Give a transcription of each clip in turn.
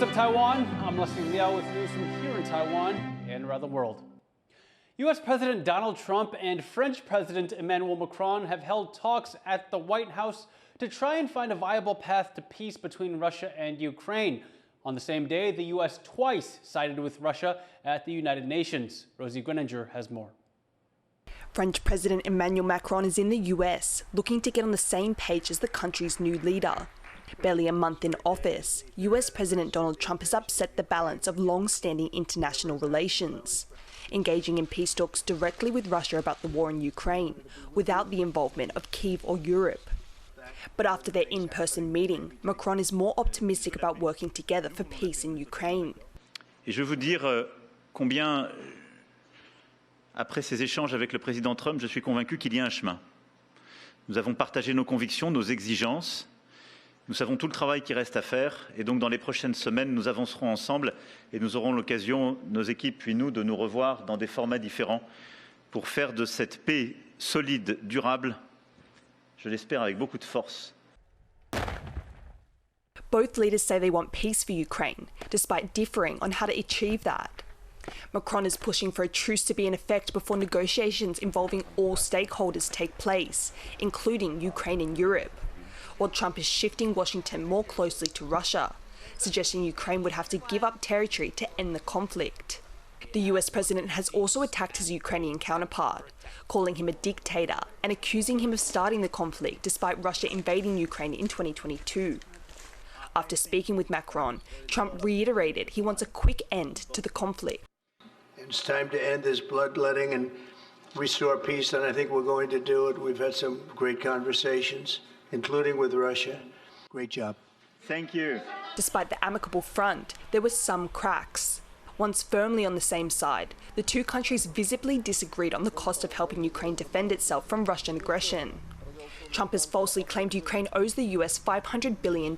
What's up, Taiwan? I'm Liao with news from here in Taiwan and around the world. U.S. President Donald Trump and French President Emmanuel Macron have held talks at the White House to try and find a viable path to peace between Russia and Ukraine. On the same day, the U.S. twice sided with Russia at the United Nations. Rosie Greninger has more. French President Emmanuel Macron is in the US, looking to get on the same page as the country's new leader. Barely a month in office, US President Donald Trump has upset the balance of long-standing international relations, engaging in peace talks directly with Russia about the war in Ukraine, without the involvement of Kyiv or Europe. But after their in-person meeting, Macron is more optimistic about working together for peace in Ukraine. Et je veux vous dire combien, après ces échanges avec le président Trump, je suis convaincu qu'il y a un chemin. Nous avons partagé nos convictions, nos exigences. Nous savons tout le travail qui reste à faire et donc dans les prochaines semaines, nous avancerons ensemble et nous aurons l'occasion, nos équipes puis nous, de nous revoir dans des formats différents pour faire de cette paix solide, durable, je l'espère avec beaucoup de force. Both leaders say they want peace for Ukraine, despite differing on how to achieve that. Macron is pushing for a truce to be in effect before negotiations involving all stakeholders take place, including Ukraine and Europe, while Trump is shifting Washington more closely to Russia, suggesting Ukraine would have to give up territory to end the conflict. The US president has also attacked his Ukrainian counterpart, calling him a dictator and accusing him of starting the conflict despite Russia invading Ukraine in 2022. After speaking with Macron, Trump reiterated he wants a quick end to the conflict. It's time to end this bloodletting and restore peace, and I think we're going to do it. We've had some great conversations, including with Russia. Great job. Thank you. Despite the amicable front, there were some cracks. Once firmly on the same side, the two countries visibly disagreed on the cost of helping Ukraine defend itself from Russian aggression. Trump has falsely claimed Ukraine owes the US $500 billion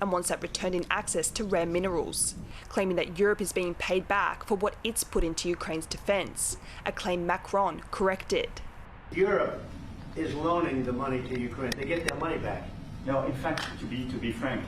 and wants that returned in access to rare minerals, claiming that Europe is being paid back for what it's put into Ukraine's defense, a claim Macron corrected. Europe is loaning the money to Ukraine. They get their money back. No, in fact, to be frank,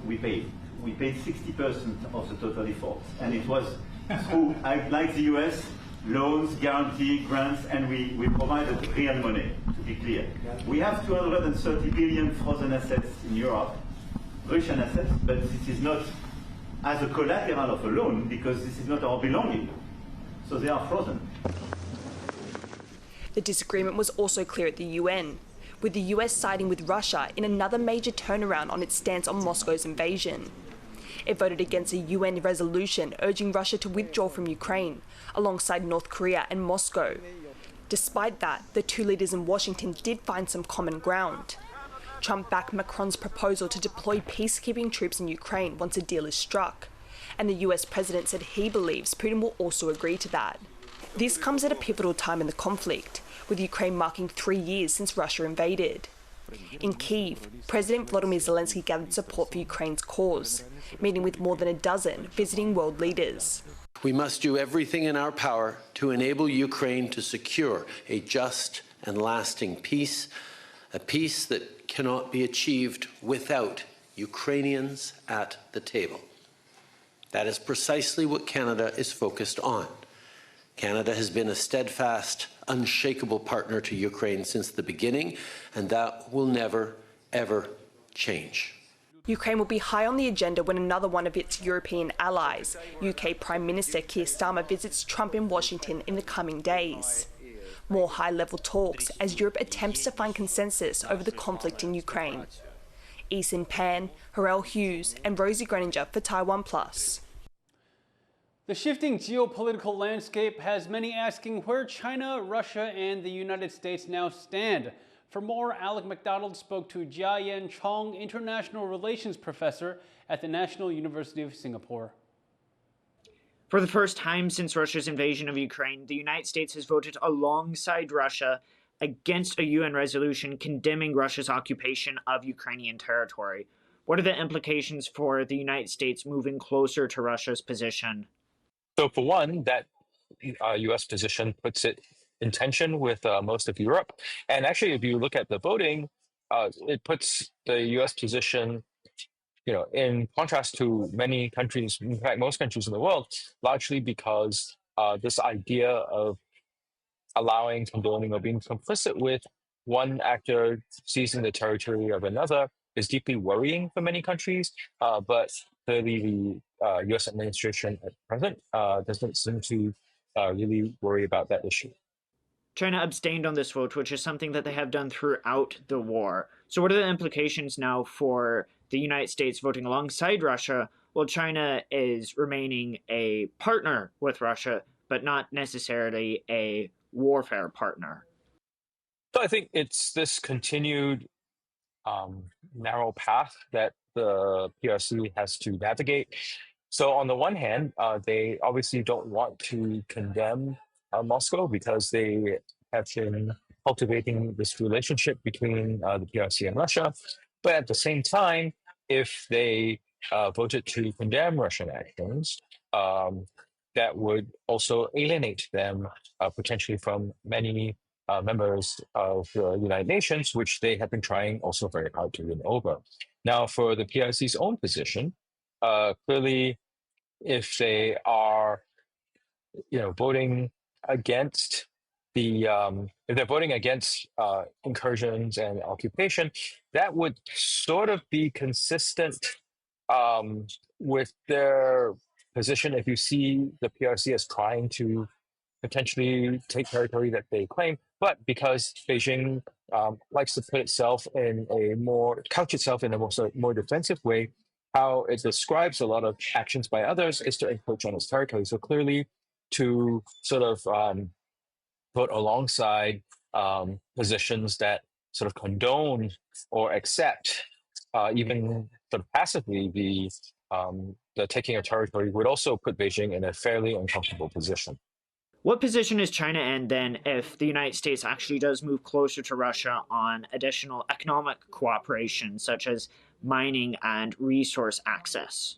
we paid 60% of the total effort, and it was through, like the US, loans, guarantee, grants, and we provided real money, to be clear. We have 230 billion frozen assets in Europe, Russian assets, but this is not as a collateral of a loan because this is not our belonging. So they are frozen. The disagreement was also clear at the UN, with the US siding with Russia in another major turnaround on its stance on Moscow's invasion. It voted against a UN resolution urging Russia to withdraw from Ukraine, alongside North Korea and Moscow. Despite that, the two leaders in Washington did find some common ground. Trump backed Macron's proposal to deploy peacekeeping troops in Ukraine once a deal is struck, and the US president said he believes Putin will also agree to that. This comes at a pivotal time in the conflict, with Ukraine marking 3 years since Russia invaded. In Kyiv, President Volodymyr Zelensky gathered support for Ukraine's cause, meeting with more than a dozen visiting world leaders. We must do everything in our power to enable Ukraine to secure a just and lasting peace, a peace that cannot be achieved without Ukrainians at the table. That is precisely what Canada is focused on. Canada has been a steadfast, unshakable partner to Ukraine since the beginning, and that will never, ever change. Ukraine will be high on the agenda when another one of its European allies, UK Prime Minister Keir Starmer, visits Trump in Washington in the coming days. More high-level talks as Europe attempts to find consensus over the conflict in Ukraine. Eason Pan, Harrell Hughes and Rosie Greninger for TaiwanPlus. The shifting geopolitical landscape has many asking where China, Russia, and the United States now stand. For more, Alec McDonald spoke to Jia-Yen Chong, International Relations Professor at the National University of Singapore. For the first time since Russia's invasion of Ukraine, the United States has voted alongside Russia against a UN resolution condemning Russia's occupation of Ukrainian territory. What are the implications for the United States moving closer to Russia's position? So for one, that U.S. position puts it in tension with most of Europe. And actually, if you look at the voting, it puts the U.S. position in contrast to many countries, in fact, most countries in the world, largely because this idea of allowing, condoning, or being complicit with one actor seizing the territory of another is deeply worrying for many countries. But clearly, the U.S. administration at present doesn't seem to really worry about that issue. China abstained on this vote, which is something that they have done throughout the war. So what are the implications now for the United States voting alongside Russia, while China is remaining a partner with Russia, but not necessarily a warfare partner? So I think it's this continued narrow path that the PRC has to navigate. So on the one hand, they obviously don't want to condemn Moscow because they have been cultivating this relationship between the PRC and Russia. But at the same time, if they voted to condemn Russian actions, that would also alienate them potentially from many members of the United Nations, which they have been trying also very hard to win over. Now, for the PRC's own position, clearly, if they are, voting against if they're voting against incursions and occupation, that would sort of be consistent with their position. If you see the PRC as trying to potentially take territory that they claim, but because Beijing likes to put itself in couch itself in a more defensive way, how it describes a lot of actions by others is to encroach on its territory. So clearly, to sort of vote alongside positions that sort of condone or accept, even sort of passively, the taking of territory would also put Beijing in a fairly uncomfortable position. What position is China in then if the United States actually does move closer to Russia on additional economic cooperation, such as mining and resource access?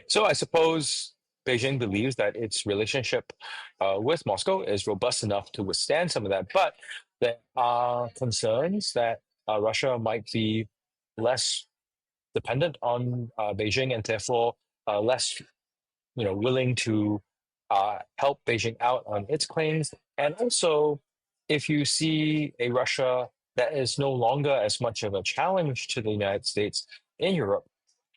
So I suppose Beijing believes that its relationship with Moscow is robust enough to withstand some of that, but there are concerns that Russia might be less dependent on Beijing and therefore less, willing to help Beijing out on its claims. And also, if you see a Russia that is no longer as much of a challenge to the United States in Europe,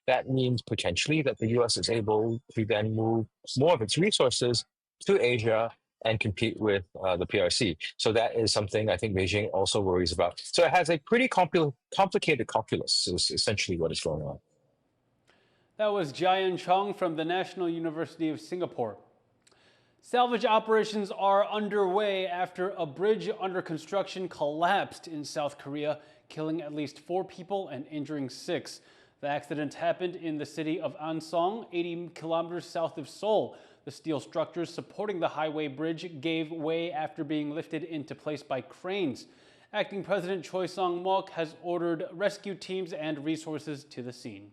that means potentially that the US is able to then move more of its resources to Asia and compete with the PRC. So that is something I think Beijing also worries about. So it has a pretty complicated calculus, is essentially what is going on. That was Jian Chong from the National University of Singapore. Salvage operations are underway after a bridge under construction collapsed in South Korea, killing at least 4 people and injuring 6. The accident happened in the city of Ansong, 80 kilometers south of Seoul. The steel structures supporting the highway bridge gave way after being lifted into place by cranes. Acting President Choi Sung-mok has ordered rescue teams and resources to the scene.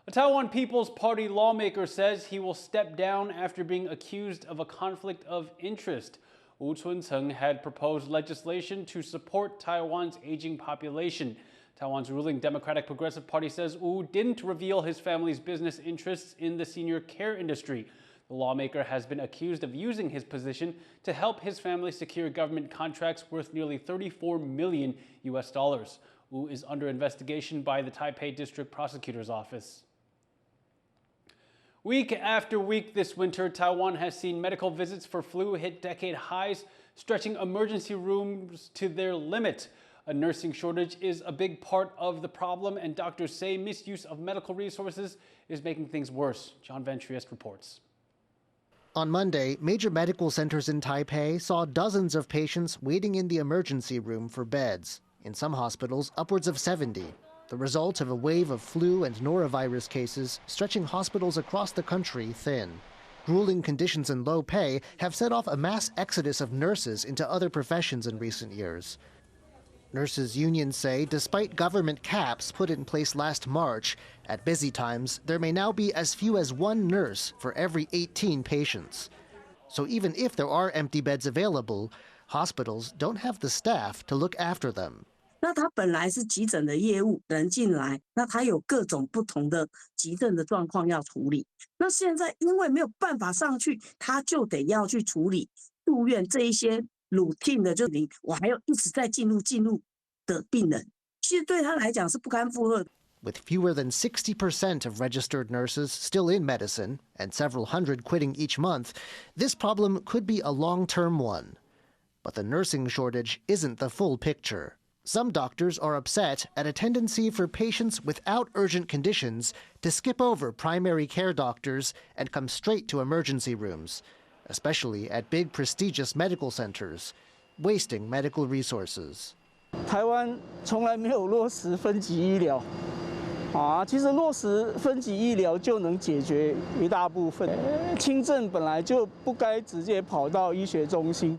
A Taiwan People's Party lawmaker says he will step down after being accused of a conflict of interest. Wu Chun-seung had proposed legislation to support Taiwan's aging population. Taiwan's ruling Democratic Progressive Party says Wu didn't reveal his family's business interests in the senior care industry. The lawmaker has been accused of using his position to help his family secure government contracts worth nearly $34 million. Wu is under investigation by the Taipei District Prosecutor's Office. Week after week this winter, Taiwan has seen medical visits for flu hit decade highs, stretching emergency rooms to their limit. A nursing shortage is a big part of the problem, and doctors say misuse of medical resources is making things worse. John Van Triest reports. On Monday, major medical centers in Taipei saw dozens of patients waiting in the emergency room for beds. In some hospitals, upwards of 70. The result of a wave of flu and norovirus cases stretching hospitals across the country thin. Grueling conditions and low pay have set off a mass exodus of nurses into other professions in recent years. Nurses' unions say despite government caps put in place last March, at busy times there may now be as few as 1 nurse for every 18 patients. So even if there are empty beds available, hospitals don't have the staff to look after them. 那他本来是急诊的业务，人进来，那他有各种不同的急症的状况要处理。那现在因为没有办法上去，他就得要去处理住院这一些 routine 的，就我还要一直在进入的病人，其实对他来讲是不堪负荷的。With fewer than 60% of registered nurses still in medicine and several hundred quitting each month, this problem could be a long-term one. But the nursing shortage isn't the full picture. Some doctors are upset at a tendency for patients without urgent conditions to skip over primary care doctors and come straight to emergency rooms, especially at big prestigious medical centers, wasting medical resources. 台湾从来没有落实分级医疗，其实落实分级医疗就能解决一大部分。轻症本来就不该直接跑到医学中心。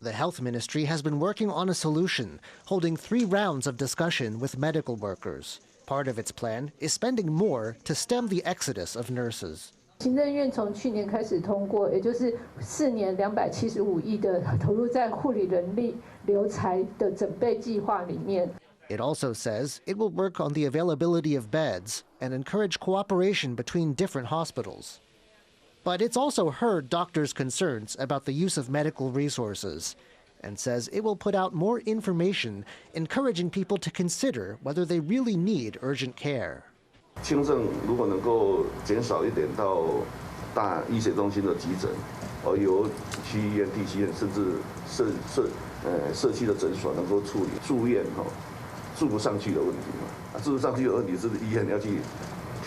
The health ministry has been working on a solution, holding 3 rounds of discussion with medical workers. Part of its plan is spending more to stem the exodus of nurses. 行政院从去年开始通过，也就是4年275亿的投入在护理人力留才的准备计划里面。It also says it will work on the availability of beds and encourage cooperation between different hospitals. But it's also heard doctors' concerns about the use of medical resources and says it will put out more information encouraging people to consider whether they really need urgent care. 轻症如果能够减少一点到大医学中心的急诊，由区医院、地区医院甚至社区的诊所能够处理住院住不上去的问题嘛，住不上去的问题是医院要去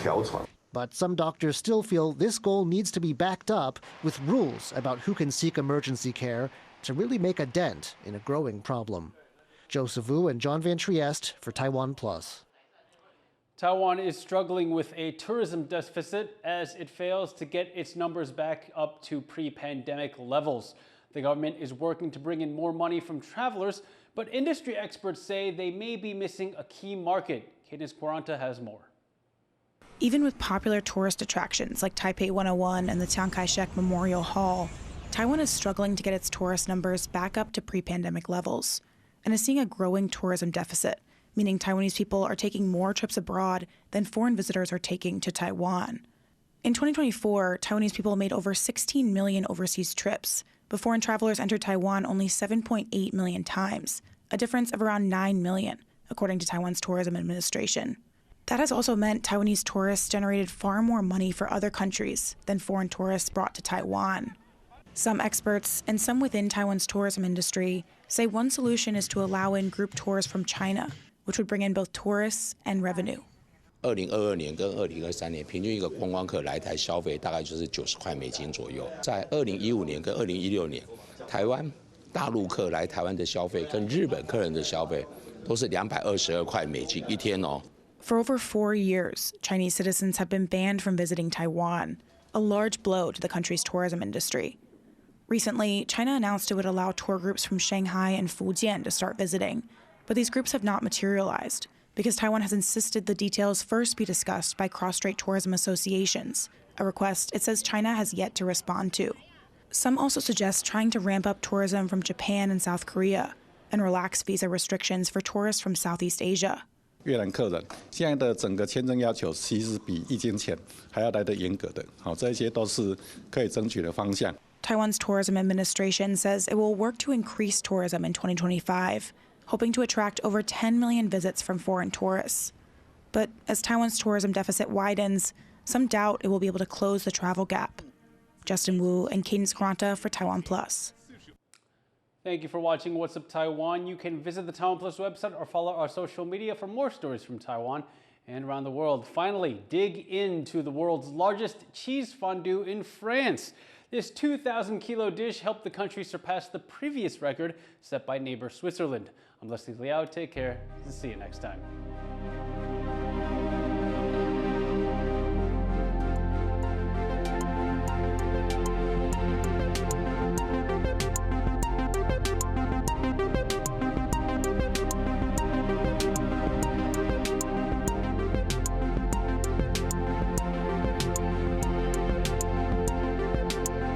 调床。But some doctors still feel this goal needs to be backed up with rules about who can seek emergency care to really make a dent in a growing problem. Joseph Wu and John Van Trieste for TaiwanPlus. Taiwan is struggling with a tourism deficit as it fails to get its numbers back up to pre-pandemic levels. The government is working to bring in more money from travelers, but industry experts say they may be missing a key market. Cadence Quaranta has more. Even with popular tourist attractions like Taipei 101 and the Chiang Kai-shek Memorial Hall, Taiwan is struggling to get its tourist numbers back up to pre-pandemic levels and is seeing a growing tourism deficit, meaning Taiwanese people are taking more trips abroad than foreign visitors are taking to Taiwan. In 2024, Taiwanese people made over 16 million overseas trips, but foreign travelers entered Taiwan only 7.8 million times, a difference of around 9 million, according to Taiwan's tourism administration. That has also meant Taiwanese tourists generated far more money for other countries than foreign tourists brought to Taiwan. Some experts, and some within Taiwan's tourism industry, say one solution is to allow in group tours from China, which would bring in both tourists and revenue. 2022年跟2023年平均一个观光客来台消费大概就是90块美金左右。在2015年跟2016年，台湾大陆客来台湾的消费跟日本客人的消费都是222块美金一天哦。For over 4 years, Chinese citizens have been banned from visiting Taiwan, a large blow to the country's tourism industry. Recently, China announced it would allow tour groups from Shanghai and Fujian to start visiting, but these groups have not materialized because Taiwan has insisted the details first be discussed by cross-strait tourism associations, a request it says China has yet to respond to. Some also suggest trying to ramp up tourism from Japan and South Korea and relax visa restrictions for tourists from Southeast Asia. 越南客人现在的整个签证要求其实比疫情前还要来得严格的，这些都是可以争取的方向。Taiwan's tourism administration says it will work to increase tourism in 2025, hoping to attract over 10 million visits from foreign tourists. But as Taiwan's tourism deficit widens, some doubt it will be able to close the travel gap. Justin Wu and Cadence Quaranta for TaiwanPlus. Thank you for watching What's Up Taiwan. You can visit the TaiwanPlus website or follow our social media for more stories from Taiwan and around the world. Finally, dig into the world's largest cheese fondue in France. This 2,000-kilo dish helped the country surpass the previous record set by neighbor Switzerland. I'm Liao. Take care and see you next time.